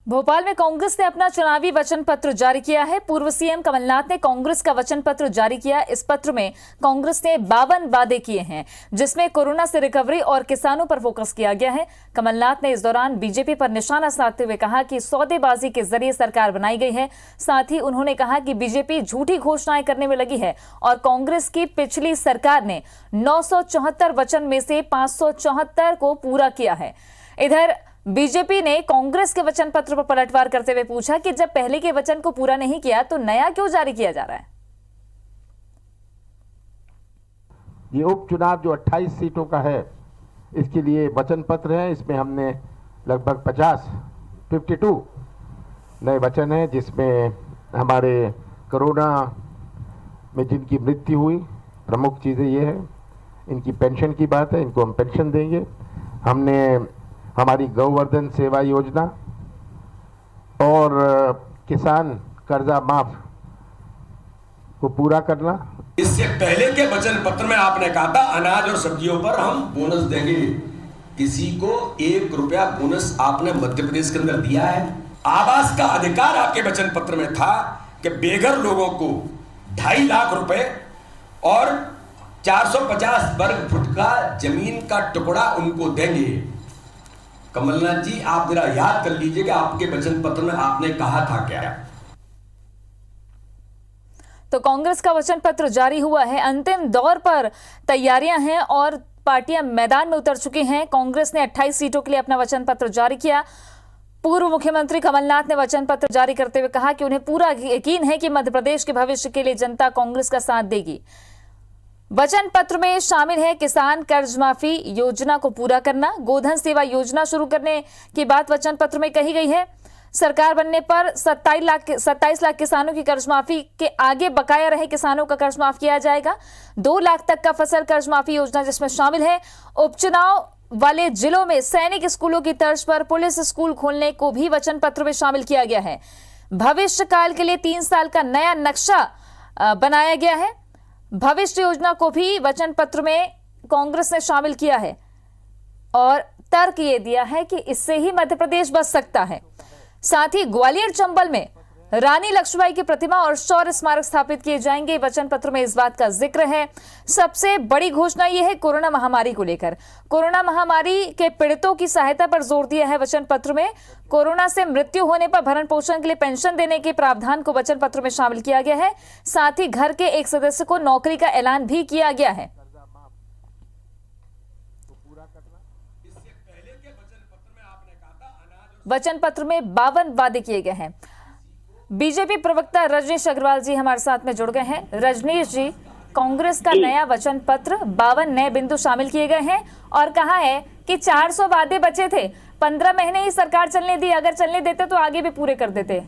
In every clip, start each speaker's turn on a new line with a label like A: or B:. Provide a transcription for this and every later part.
A: भोपाल में कांग्रेस ने अपना चुनावी वचन पत्र जारी किया है। पूर्व सीएम कमलनाथ ने कांग्रेस का वचन पत्र जारी किया। इस पत्र में कांग्रेस ने 52 वादे किए हैं, जिसमें कोरोना से रिकवरी और किसानों पर फोकस किया गया है। कमलनाथ ने इस दौरान बीजेपी पर निशाना साधते हुए कहा कि सौदेबाजी के जरिए सरकार बनाई गई है। साथ ही उन्होंने कहा कि बीजेपी झूठी घोषणाएं करने में लगी है और कांग्रेस की पिछली सरकार ने 974 वचन में से 574 को पूरा किया है। इधर बीजेपी ने कांग्रेस के वचन पत्र पर पलटवार करते हुए पूछा कि जब पहले के वचन को पूरा नहीं किया तो नया क्यों जारी किया जा रहा है।
B: ये उपचुनाव जो 28 सीटों का है, इसके लिए वचन पत्र है। इसमें हमने लगभग 52 नए वचन हैं, जिसमें हमारे कोरोना में जिनकी मृत्यु हुई, प्रमुख चीज़ें ये है, इनकी पेंशन की बात है, इनको हम पेंशन देंगे। हमने हमारी गौवर्धन सेवा योजना और किसान कर्जा माफ को पूरा करना।
C: इससे पहले के वचन पत्र में आपने कहा था अनाज और सब्जियों पर हम बोनस देंगे। किसी को 1 रुपया बोनस आपने मध्य प्रदेश के अंदर दिया है? आवास का अधिकार आपके वचन पत्र में था कि बेघर लोगों को 2.5 लाख रुपए और 450 वर्ग फुट का जमीन का टुकड़ा उनको देंगे। कमलनाथ जी, आप जरा याद कर लीजिए कि आपके वचन पत्र में आपने कहा था क्या।
A: तो कांग्रेस का वचन पत्र जारी हुआ है। अंतिम दौर पर तैयारियां हैं और पार्टियां मैदान में उतर चुकी हैं। कांग्रेस ने 28 सीटों के लिए अपना वचन पत्र जारी किया। पूर्व मुख्यमंत्री कमलनाथ ने वचन पत्र जारी करते हुए कहा कि उन्हें पूरा यकीन है कि मध्य प्रदेश के भविष्य के लिए जनता कांग्रेस का साथ देगी। वचन पत्र में शामिल है किसान कर्ज माफी योजना को पूरा करना, गोधन सेवा योजना शुरू करने की बात वचन पत्र में कही गई है। सरकार बनने पर 27 लाख किसानों की कर्ज माफी के आगे बकाया रहे किसानों का कर्ज माफ किया जाएगा। 2 लाख तक का फसल कर्ज माफी योजना जिसमें शामिल है। उपचुनाव वाले जिलों में सैनिक स्कूलों की तर्ज पर पुलिस स्कूल खोलने को भी वचन पत्र में शामिल किया गया है। भविष्य काल के लिए 3 साल का नया नक्शा बनाया गया है। भविष्य योजना को भी वचन पत्र में कांग्रेस ने शामिल किया है और तर्क ये दिया है कि इससे ही मध्य प्रदेश बच सकता है। साथ ही ग्वालियर चंबल में रानी लक्ष्मीबाई की प्रतिमा और शौर्य स्मारक स्थापित किए जाएंगे। वचन पत्र में इस बात का जिक्र है। सबसे बड़ी घोषणा यह है कोरोना महामारी को लेकर। कोरोना महामारी के पीड़ितों की सहायता पर जोर दिया है वचन पत्र में। कोरोना से मृत्यु होने पर भरण पोषण के लिए पेंशन देने के प्रावधान को वचन पत्र में शामिल किया गया है। साथ ही घर के एक सदस्य को नौकरी का ऐलान भी किया गया है। वचन पत्र में 52 वादे किए गए हैं। बीजेपी प्रवक्ता रजनीश अग्रवाल जी हमारे साथ में जुड़ गए हैं। रजनीश जी, कांग्रेस का नया वचन पत्र 52 नए बिंदु शामिल किए गए हैं और कहा है कि 400 वादे बचे थे। 15 महीने ही सरकार चलने दी, अगर चलने देते तो आगे भी पूरे कर देते।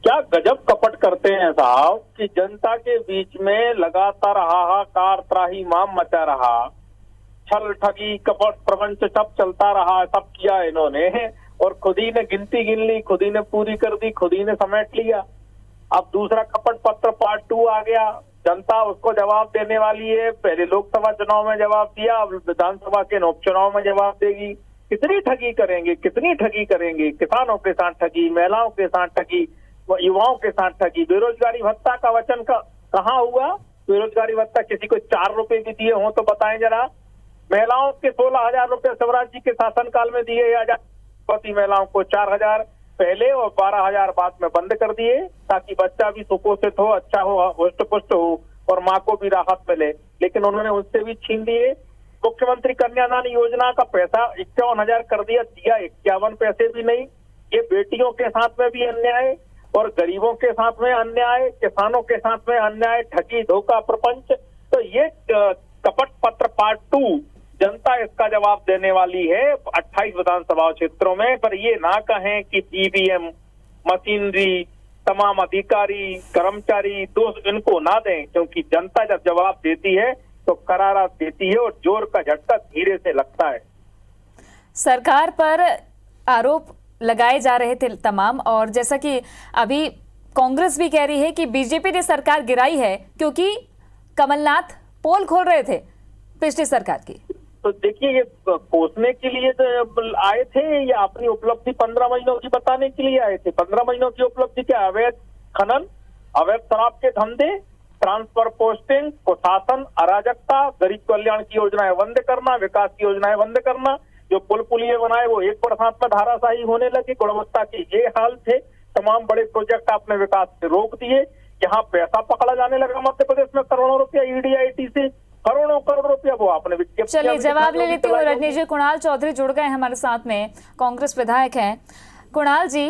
D: क्या गजब कपट करते हैं साहब कि जनता के बीच में लगातार हाहाकार त्राहिमाम मचा रहा, छल ठगी कपट प्रपंच सब चलता रहा, सब किया इन्होंने और खुद ही ने गिनती गिन ली, खुद ही ने पूरी कर दी, खुद ही ने समेट लिया। अब दूसरा कपट पत्र पार्ट 2 आ गया। जनता उसको जवाब देने वाली है। पहले लोकसभा चुनाव में जवाब दिया, अब विधानसभा के उपचुनाव में जवाब देगी। कितनी ठगी करेंगे, कितनी ठगी करेंगे। किसानों के साथ ठगी, महिलाओं के साथ ठगी, युवाओं के साथ ठगी। बेरोजगारी भत्ता का वचन कहाँ हुआ? बेरोजगारी भत्ता किसी को 4 रुपए भी दिए हों तो बताएं जरा। महिलाओं के 16,000 रुपए शिवराज जी के शासनकाल में दिए या महिलाओं को 4,000 पहले और 12,000 बाद में बंद कर दिए, ताकि बच्चा भी सुपोषित हो, अच्छा हो, हुष्ट पुष्ट हो और माँ को भी राहत मिले। लेकिन उन्होंने उससे भी छीन लिए। मुख्यमंत्री कन्यादान योजना का पैसा 51,000 कर दिया, 51 पैसे भी नहीं। ये बेटियों के साथ में भी अन्याय और गरीबों के साथ में अन्याय, किसानों के साथ में अन्याय, ठगी धोखा प्रपंच। तो ये कपट पत्र पार्ट 2 जनता इसका जवाब देने वाली है 28 विधानसभा क्षेत्रों में। पर ये ना कहें कि ईवीएम, मशीनरी, तमाम अधिकारी, कर्मचारी दोष इनको ना दें, क्योंकि जनता जब जवाब देती है तो करारा देती है और जोर का झटका धीरे से लगता है।
A: सरकार पर आरोप लगाए जा रहे थे तमाम, और जैसा कि अभी कांग्रेस भी कह रही है कि बीजेपी ने सरकार गिराई है क्योंकि कमलनाथ पोल खोल रहे थे पिछली सरकार की।
D: तो देखिए ये कोसने के लिए आए थे या अपनी उपलब्धि 15 महीनों की बताने के लिए आए थे? 15 महीनों की उपलब्धि क्या? अवैध खनन, अवैध शराब के धंधे, ट्रांसफर पोस्टिंग, कुशासन, अराजकता, गरीब कल्याण की योजनाएं बंद करना, विकास की योजनाएं बंद करना, जो पुल पुलिये बनाए वो 1% में धाराशाही होने लगी, गुणवत्ता की ये हाल थे, तमाम बड़े प्रोजेक्ट आपने विकास से रोक दिए, यहाँ पैसा पकड़ा जाने लगा मध्य प्रदेश में करोड़ों रुपया ईडीआईटी से, करोड़ों करोड़ रुपया वो आपने विज्ञप्ति।
A: चलिए जवाब ले लेती हूँ रजनीश जी। कुणाल चौधरी जुड़ गए हमारे साथ में, कांग्रेस विधायक हैं। कुणाल जी,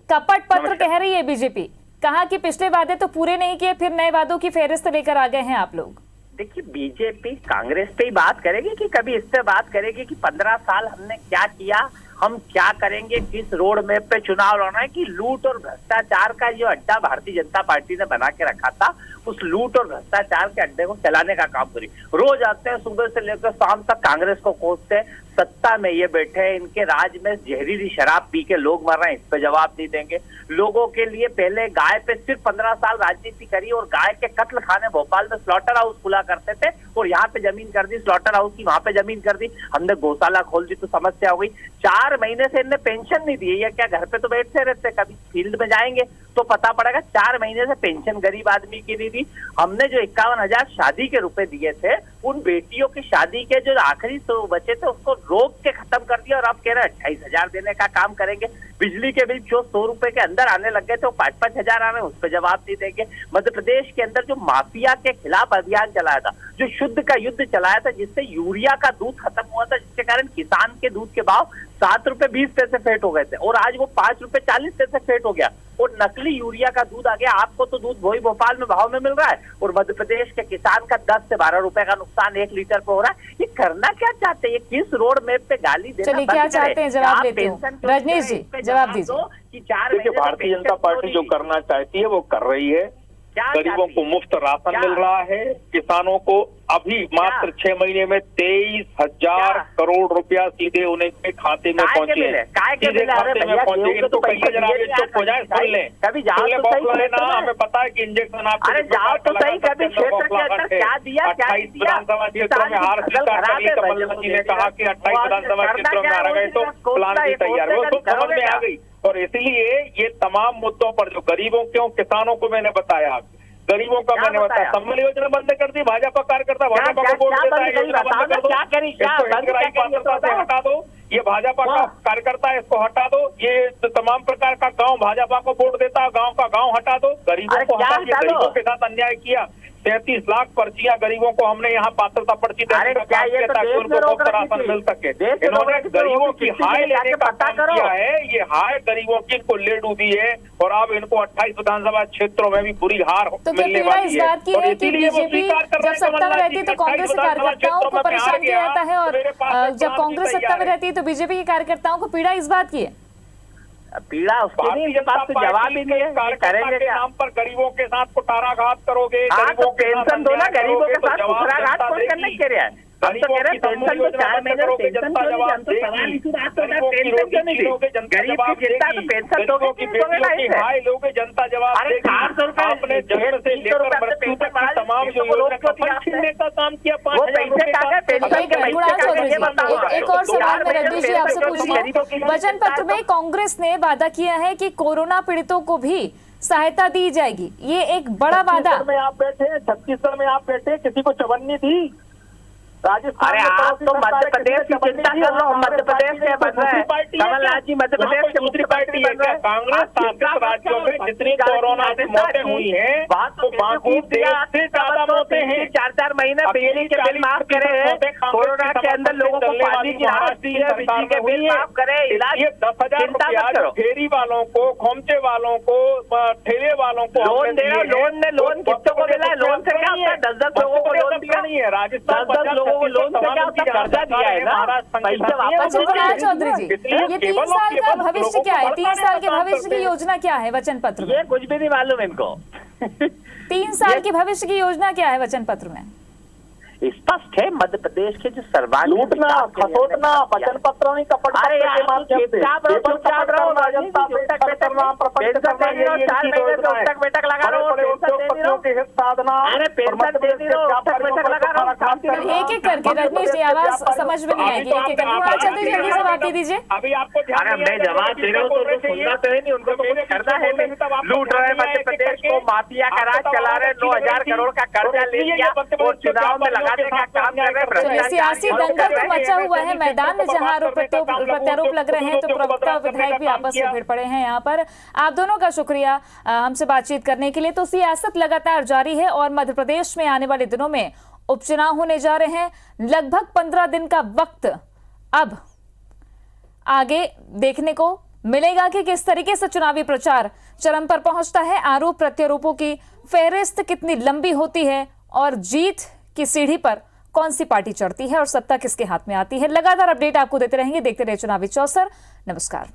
A: कपट पत्र कह रही है बीजेपी, कहा कि पिछले वादे तो पूरे नहीं किए, फिर नए वादों की फेहरिस्त लेकर आ गए हैं आप लोग।
E: देखिए बीजेपी कांग्रेस पे ही बात करेगी कि कभी इस पे बात करेगी कि 15 साल हमने क्या किया, हम क्या करेंगे, किस रोड मैप पे चुनाव लड़ना है, कि लूट और भ्रष्टाचार का जो अड्डा भारतीय जनता पार्टी ने बना के रखा था, उस लूट और भ्रष्टाचार के अड्डे को चलाने का काम करी। रोज आते हैं सुबह से लेकर शाम तक कांग्रेस को कोसते हैं, सत्ता में ये बैठे हैं, इनके राज में जहरीली शराब पी के लोग मर रहे हैं, इस पे जवाब नहीं देंगे। लोगों के लिए पहले गाय पे सिर्फ 15 साल राजनीति करी और गाय के कत्ल खाने भोपाल में स्लॉटर हाउस खुला करते थे और यहाँ पे जमीन कर दी स्लॉटर हाउस की, वहां पे जमीन कर दी, हमने गौशाला खोल दी तो समस्या हो गई। 4 महीने से इनने पेंशन नहीं दी है, या क्या घर पे तो बैठते रहते, कभी फील्ड में जाएंगे तो पता पड़ेगा। 4 महीने से पेंशन गरीब आदमी की नहीं दी। हमने जो 51,000 शादी के रुपए दिए थे, उन बेटियों की शादी के जो आखिरी 100 बचे थे उसको रोक के खत्म कर दिया और अब कह रहे 28,000 देने का काम करेंगे। बिजली के बिल जो 100 रुपए के अंदर आने लग गए थे वो 5-5 हजार आ रहे हैं, उस पर जवाब नहीं देंगे। मध्य प्रदेश के अंदर जो माफिया के खिलाफ अभियान चलाया था, जो शुद्ध का युद्ध चलाया था, जिससे यूरिया का दूध खत्म हुआ था, जिसके कारण किसान के दूध के भाव 7 रुपए 20 पैसे फेट हो गए थे और आज वो 5 रुपए 40 पैसे फेट हो गया और नकली यूरिया का दूध आ गया। आपको तो दूध वही भोपाल में भाव में मिल रहा है और मध्य प्रदेश के किसान का 10 से 12 रुपए का नुकसान 1 लीटर पे हो रहा है। ये करना क्या चाहते हैं? ये किस रोड मैप पे गाली देना?
A: चलिए क्या चाहते हैं, जवाब लेते हैं। रजनीश जी जवाब दीजिए।
D: देखिए भारतीय जनता पार्टी जो करना चाहती है वो कर रही है। गरीबों को मुफ्त राशन मिल रहा है, किसानों को अभी मात्र 6 महीने में 23,000 करोड़ रुपया सीधे उनके खाते में पहुंचे हैं, सीधे खाते में पहुंचेंगे। तो कहिए जरा चुप हो जाए, सुन लें,
E: कभी जाओ तो सही
D: ना, हमें पता है कि इंजेक्शन आपको,
E: अरे जाओ तो सही, कभी क्षेत्र के अंदर क्या दिया,
D: 28 विधानसभा क्षेत्रों में हार स्वीकार कर ली। कमलनाथ जी ने कहा कि 28 विधानसभा क्षेत्रों में हार गए तो प्लान भी तैयार, वो तो समझ में आ गई। और इसलिए ये तमाम मुद्दों पर जो गरीबों क्यों किसानों को मैंने बताया, गरीबों का मैंने बताया, सम्मान योजना बंद कर दी, भाजपा कार्यकर्ता भाजपा को वोट देता है, योजना बंद कर दो, पात्रता से हटा दो, ये भाजपा का कार्यकर्ता है इसको हटा दो, ये तमाम प्रकार का गांव भाजपा को वोट देता है, गांव का गांव हटा दो, गरीबों को हटा दिया, गरीबों के साथ अन्याय किया। 33 लाख पर्चियां गरीबों को हमने यहाँ पात्रता पर्ची देने का काम किया ताकि उनको मुफ्त राशन मिल सके। इन्होंने गरीबों की हाय लेने का काम किया है, ये हाय गरीबों की इनको ले डूबी है और अब इनको 28 विधानसभा क्षेत्रों में भी बुरी हार मिलने वाली है।
A: बात की है कि बीजेपी जब सत्ता में रहती है तो कांग्रेस के कार्यकर्ताओं को परेशान किया जाता है और जब कांग्रेस सत्ता में रहती है तो बीजेपी के कार्यकर्ताओं को पीड़ा इस बात की है।
E: पीड़ा उसके लिए इनके पास तो जवाब ही नहीं है, करेंगे क्या?
D: नाम पर गरीबों के साथ कुठाराघात करोगे,
E: तो पेंशन दो ना, गरीबों के साथ कुठाराघात कौन करने के रहा है? हम तो कह रहे हैं पेंशन तो 4 महीने पेंशन क्यों नहीं, हम तो सवाल इसी बात पे उठा, पेंशन क्यों नहीं दी? गरीब की चिंता तो पेंशन दोगे कि नहीं दोगे ना इससे?
D: हाय लोगे जनता जवाब देगी।
E: अरे 400 रुपए
D: आपने जन्म से लेकर मृत्यु तक की तमाम जो योजना का छीनने का काम किया, 5,000
E: पैसे कहा पेंशन के पैसे।
A: एक और सवाल मैं रजनीश जी आपसे पूछ लूं, वचन पत्र में कांग्रेस ने वादा किया है कि कोरोना पीड़ितों को भी सहायता दी जाएगी, ये एक बड़ा वादा।
D: में आप बैठे, छत्तीसगढ़ में आप बैठे, किसी को चवन्नी दी? राजस्थान
E: अरे आप तो मध्य प्रदेश की चिंता कर लो, मध्य प्रदेश में बन रहा है कमलनाथ जी, मध्य प्रदेश के
D: दूसरी पार्टी है क्या? कांग्रेस शासित राज्यों में जितनी कोरोना से मौतें हुई हैं तो बाकी देश से ज्यादा मौतें हैं।
E: 4-4 महीने बिजली के बिल माफ करे हैं, कोरोना के अंदर लोगों को पानी की राहत दी है, बिजली के बिल माफ करे, इलाज
D: 10,000 रुपया फेरी वालों को, खोमचे वालों को, ठेले वालों को
E: लोन दे रहा, लोन कितने को मिला है? लोन से क्या होता है? 10-10 लोगों को लोन दिया नहीं है, राजस्थान 10 लोगों को लोन से क्या होता है? कर्जा दिया है ना, पैसे वापस।
A: कुणाल चौधरी जी, ये 3 साल का भविष्य क्या है? 3 साल के भविष्य की योजना क्या है वचन पत्र में?
E: ये कुछ भी नहीं मालूम इनको।
A: 3 साल की भविष्य की योजना क्या है वचन पत्र में?
E: स्पष्ट है, मध्य प्रदेश के जो सर्वांगीण
D: लूटना, खसोटना, वचन पत्र नहीं, कपट।
E: अरे यार बैठक लगा रहे हो,
D: व्यापारियों के हित साधना।
E: अरे पेंशन दे दी तो
A: एक एक करके रजनीश जी आवाज समझ में नहीं आएगी, एक एक करके थोड़ा जल्दी जल्दी जवाब दे दीजिए।
D: अभी आपको
E: अरे मैं जवाब दे रहा हूँ तो उनको सुनना तो है नहीं, उनको तो कुछ करना है नहीं। लूट रहे मध्य प्रदेश को, माफिया का राज चला रहे, 9,000 करोड़ का कर्जा ले लिया और चुनाव में लगाने का काम कर रहे हैं।
A: सियासी दंगल तो मचा हुआ है मैदान में, जहां आरोप प्रत्यारोप लग रहे हैं, तो प्रवक्ता और विधायक भी आपस में भिड़ पड़े हैं। यहाँ पर आप दोनों का शुक्रिया हमसे बातचीत करने के लिए। तो सियासत लगातार जारी है और मध्य प्रदेश में आने वाले दिनों में उपचुनाव होने जा रहे हैं। लगभग 15 दिन का वक्त अब आगे देखने को मिलेगा कि किस तरीके से चुनावी प्रचार चरम पर पहुंचता है, आरोप प्रत्यारोपों की फेहरिस्त कितनी लंबी होती है और जीत की सीढ़ी पर कौन सी पार्टी चढ़ती है और सत्ता किसके हाथ में आती है। लगातार अपडेट आपको देते रहेंगे। देखते रहिए चुनावी चौसर। नमस्कार।